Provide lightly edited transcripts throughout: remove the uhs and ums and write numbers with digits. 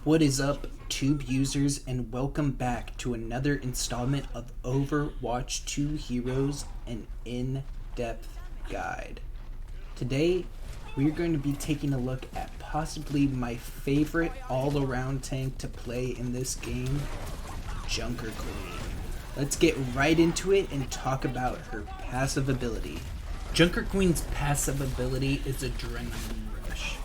What is up, Tube users, and welcome back to another installment of Overwatch 2 Heroes, an in-depth guide. Today, we're going to be taking a look at possibly my favorite all-around tank to play in this game, Junker Queen. Let's get right into it and talk about her passive ability. Junker Queen's passive ability is Adrenaline Rush.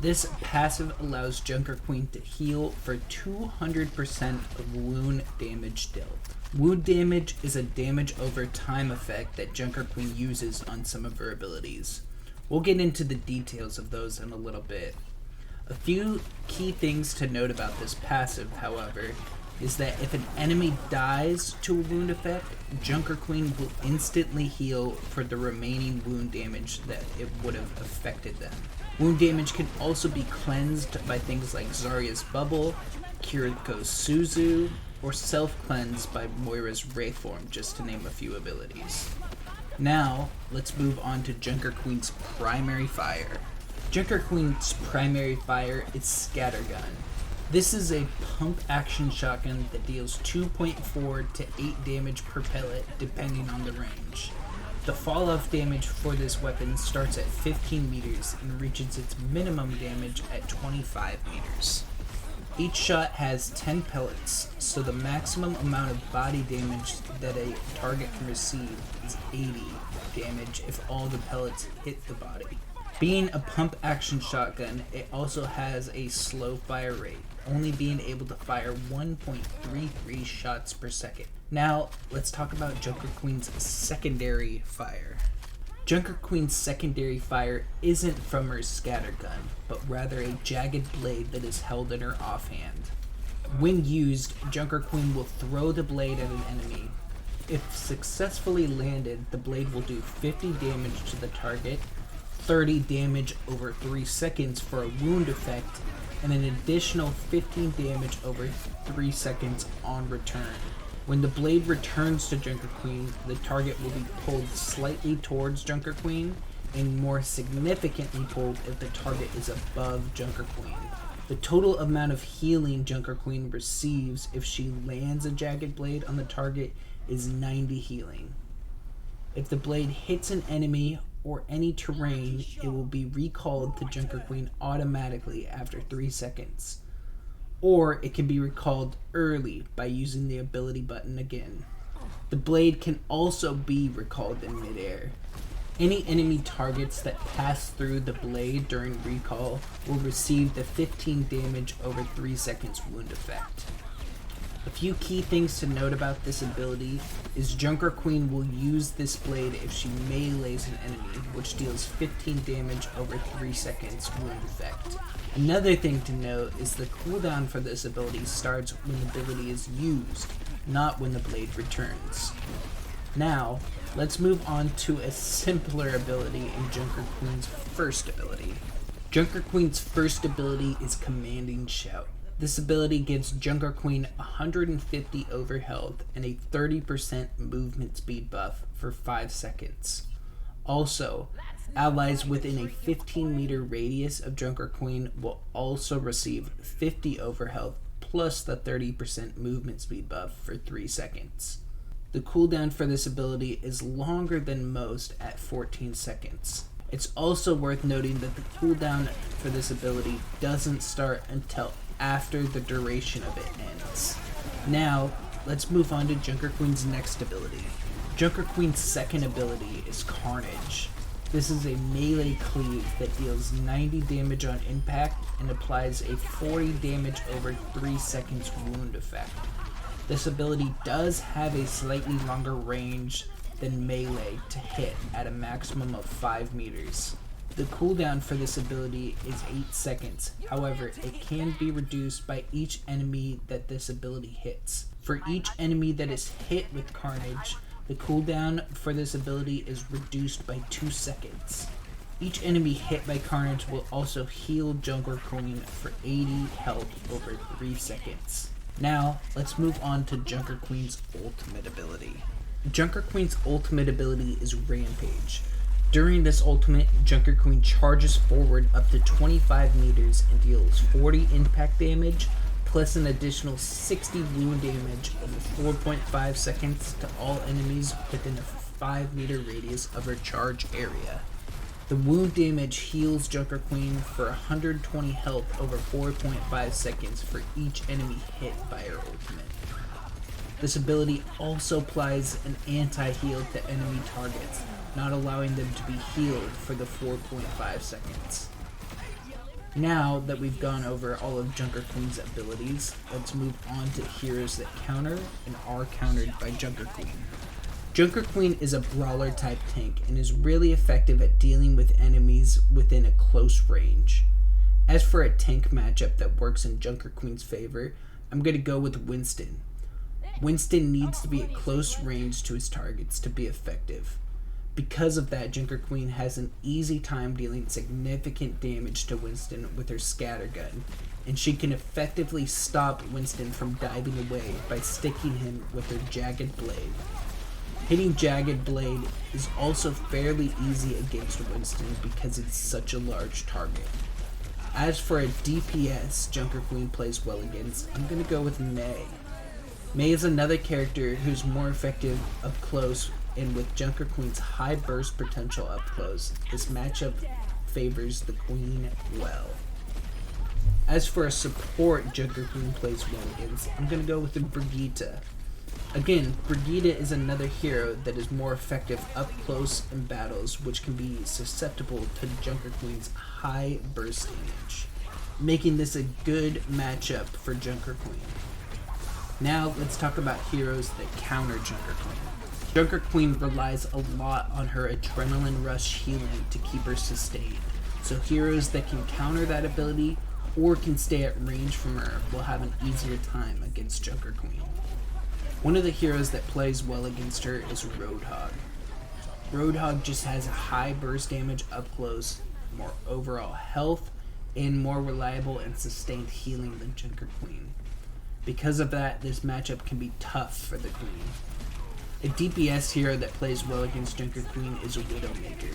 This passive allows Junker Queen to heal for 200% of wound damage dealt. Wound damage is a damage over time effect that Junker Queen uses on some of her abilities. We'll get into the details of those in a little bit. A few key things to note about this passive, however, is that if an enemy dies to a wound effect, Junker Queen will instantly heal for the remaining wound damage that it would have affected them. Wound damage can also be cleansed by things like Zarya's Bubble, Kiriko's Suzu, or self-cleansed by Moira's Wraithform, just to name a few abilities. Now, let's move on to Junker Queen's primary fire. Junker Queen's primary fire is Scattergun. This is a pump action shotgun that deals 2.4 to 8 damage per pellet depending on the range. The fall off damage for this weapon starts at 15 meters and reaches its minimum damage at 25 meters. Each shot has 10 pellets, so the maximum amount of body damage that a target can receive is 80 damage if all the pellets hit the body. Being a pump action shotgun, it also has a slow fire rate, only being able to fire 1.33 shots per second. Now, let's talk about Junker Queen's secondary fire. Junker Queen's secondary fire isn't from her scattergun, but rather a jagged blade that is held in her offhand. When used, Junker Queen will throw the blade at an enemy. If successfully landed, the blade will do 50 damage to the target, 30 damage over 3 seconds for a wound effect, and an additional 15 damage over 3 seconds on return. When the blade returns to Junker Queen, the target will be pulled slightly towards Junker Queen, and more significantly pulled if the target is above Junker Queen. The total amount of healing Junker Queen receives if she lands a jagged blade on the target is 90 healing. If the blade hits an enemy or any terrain, it will be recalled to Junker Queen automatically after 3 seconds. Or it can be recalled early by using the ability button again. The blade can also be recalled in midair. Any enemy targets that pass through the blade during recall will receive the 15 damage over 3 seconds wound effect. A few key things to note about this ability is Junker Queen will use this blade if she melees an enemy, which deals 15 damage over 3 seconds wound effect. Another thing to note is the cooldown for this ability starts when the ability is used, not when the blade returns. Now, let's move on to a simpler ability in Junker Queen's first ability. Junker Queen's first ability is Commanding Shout. This ability gives Junker Queen 150 over health and a 30% movement speed buff for 5 seconds. Also, allies within a 15 meter radius of Junker Queen will also receive 50 over health plus the 30% movement speed buff for 3 seconds. The cooldown for this ability is longer than most at 14 seconds. It's also worth noting that the cooldown for this ability doesn't start until after the duration of it ends. Now, let's move on to Junker Queen's next ability. Junker Queen's second ability is Carnage. This is a melee cleave that deals 90 damage on impact and applies a 40 damage over 3 seconds wound effect. This ability does have a slightly longer range than melee to hit at a maximum of 5 meters. The cooldown for this ability is 8 seconds, however, it can be reduced by each enemy that this ability hits. For each enemy that is hit with Carnage, the cooldown for this ability is reduced by 2 seconds. Each enemy hit by Carnage will also heal Junker Queen for 80 health over 3 seconds. Now, let's move on to Junker Queen's ultimate ability. Junker Queen's ultimate ability is Rampage. During this ultimate, Junker Queen charges forward up to 25 meters and deals 40 impact damage, plus an additional 60 wound damage over 4.5 seconds to all enemies within a 5-meter radius of her charge area. The wound damage heals Junker Queen for 120 health over 4.5 seconds for each enemy hit by her ultimate. This ability also applies an anti-heal to enemy targets, not allowing them to be healed for the 4.5 seconds. Now that we've gone over all of Junker Queen's abilities, let's move on to heroes that counter and are countered by Junker Queen. Junker Queen is a brawler type tank and is really effective at dealing with enemies within a close range. As for a tank matchup that works in Junker Queen's favor, I'm going to go with Winston. Winston needs to be at close range to his targets to be effective. Because of that, Junker Queen has an easy time dealing significant damage to Winston with her scattergun, and she can effectively stop Winston from diving away by sticking him with her jagged blade. Hitting Jagged Blade is also fairly easy against Winston because it's such a large target. As for a DPS Junker Queen plays well against, I'm going to go with Mei. Mei is another character who's more effective up close, and with Junker Queen's high burst potential up close, this matchup favors the Queen well. As for a support Junker Queen plays well against, I'm going to go with the Brigitte. Again, Brigitte is another hero that is more effective up close in battles, which can be susceptible to Junker Queen's high burst damage, making this a good matchup for Junker Queen. Now let's talk about heroes that counter Junker Queen. Junker Queen relies a lot on her adrenaline rush healing to keep her sustained, so heroes that can counter that ability or can stay at range from her will have an easier time against Junker Queen. One of the heroes that plays well against her is Roadhog. Roadhog just has a high burst damage up close, more overall health, and more reliable and sustained healing than Junker Queen. Because of that, this matchup can be tough for the Queen. A DPS hero that plays well against Junker Queen is a Widowmaker.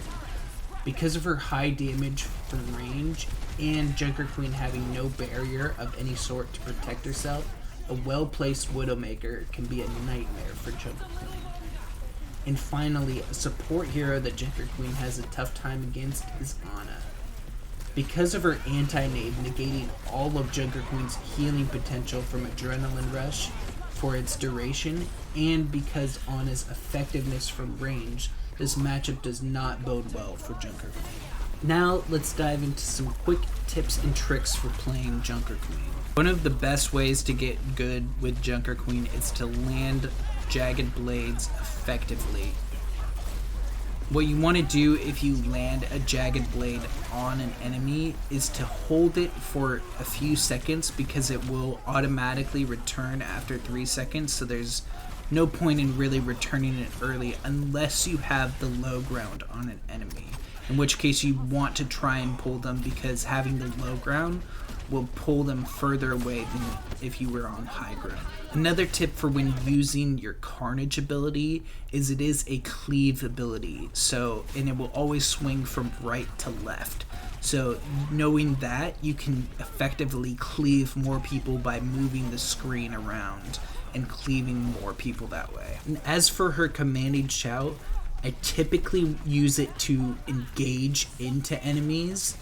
Because of her high damage from range, and Junker Queen having no barrier of any sort to protect herself, a well-placed Widowmaker can be a nightmare for Junker Queen. And finally, a support hero that Junker Queen has a tough time against is Ana. Because of her anti-nade negating all of Junker Queen's healing potential from Adrenaline Rush for its duration, and because Ana's effectiveness from range, this matchup does not bode well for Junker Queen. Now let's dive into some quick tips and tricks for playing Junker Queen. One of the best ways to get good with Junker Queen is to land Jagged Blades effectively. What you want to do if you land a Jagged Blade on an enemy is to hold it for a few seconds, because it will automatically return after 3 seconds, so there's no point in really returning it early unless you have the low ground on an enemy, in which case you want to try and pull them, because having the low ground will pull them further away than if you were on high ground. Another tip for when using your Carnage ability is it is a cleave ability, and it will always swing from right to left. So knowing that, you can effectively cleave more people by moving the screen around and cleaving more people that way. And as for her commanding shout, I typically use it to engage into enemies.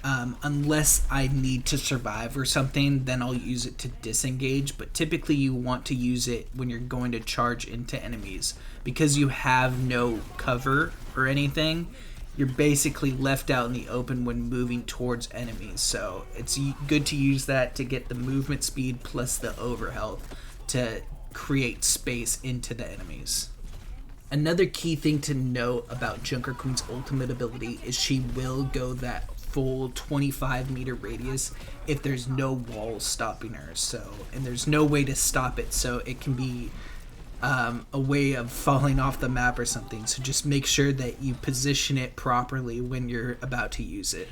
Unless I need to survive or something, then I'll use it to disengage, but typically you want to use it when you're going to charge into enemies, because you have no cover or anything. You're basically left out in the open when moving towards enemies, so it's good to use that to get the movement speed plus the overhealth to create space into the enemies. Another key thing to note about Junker Queen's ultimate ability is she will go that full 25-meter radius if there's no walls stopping her, and there's no way to stop it, so it can be a way of falling off the map or something. So just make sure that you position it properly when you're about to use it.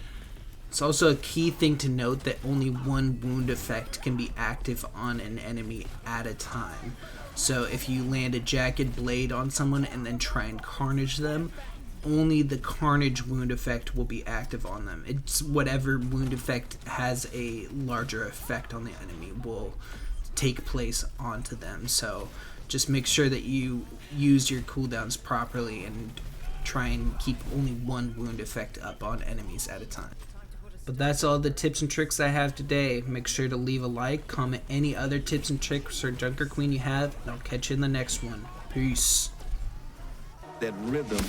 It's also a key thing to note that only one wound effect can be active on an enemy at a time. So if you land a Jagged Blade on someone and then try and Carnage them, only the Carnage wound effect will be active on them. It's whatever wound effect has a larger effect on the enemy will take place onto them. So just make sure that you use your cooldowns properly and try and keep only one wound effect up on enemies at a time. But that's all the tips and tricks I have today. Make sure to leave a like, comment any other tips and tricks or Junker Queen you have, and I'll catch you in the next one. Peace. That rhythm.